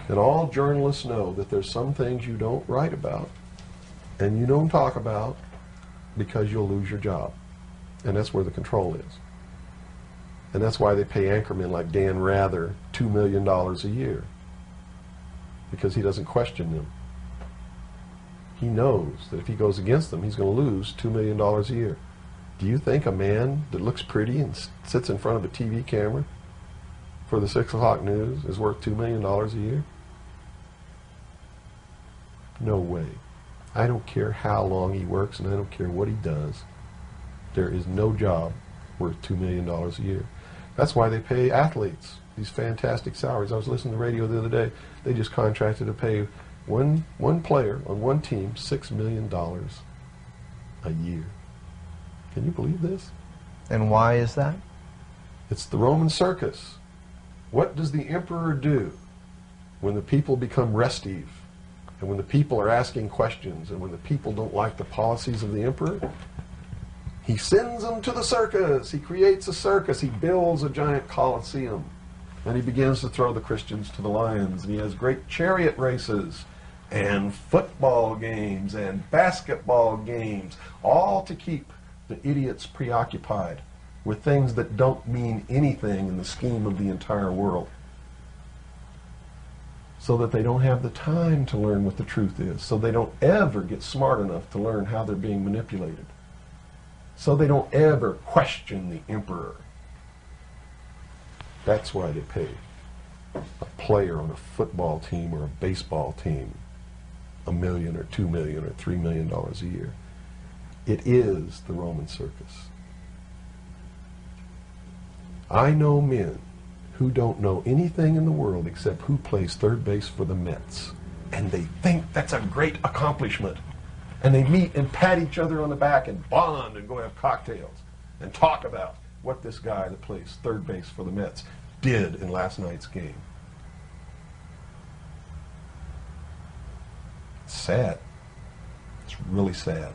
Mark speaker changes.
Speaker 1: And all journalists know that there's some things you don't write about and you don't talk about because you'll lose your job. And that's where the control is. And that's why they pay anchormen like Dan Rather $2 million a year. Because he doesn't question them. He knows that if he goes against them, he's going to lose $2 million a year. Do you think a man that looks pretty and sits in front of a TV camera for the 6 o'clock news is worth $2 million a year? No way. I don't care how long he works and I don't care what he does. There is no job worth $2 million a year. That's why they pay athletes these fantastic salaries. I was listening to the radio the other day. They just contracted to pay one player on one team $6 million a year. Can you believe this?
Speaker 2: And why is that?
Speaker 1: It's the Roman circus. What does the emperor do when the people become restive, and when the people are asking questions, and when the people don't like the policies of the emperor? He sends them to the circus. He creates a circus. He builds a giant coliseum. And he begins to throw the Christians to the lions. And he has great chariot races and football games and basketball games, all to keep the idiots preoccupied with things that don't mean anything in the scheme of the entire world, so that they don't have the time to learn what the truth is, so they don't ever get smart enough to learn how they're being manipulated, so they don't ever question the emperor. That's why they pay a player on a football team or a baseball team $1 million or $2 million or $3 million a year. It is the Roman circus. I know men who don't know anything in the world except who plays third base for the Mets. And they think that's a great accomplishment. And they meet and pat each other on the back and bond and go have cocktails and talk about what this guy that plays third base for the Mets did in last night's game. It's sad. It's really sad.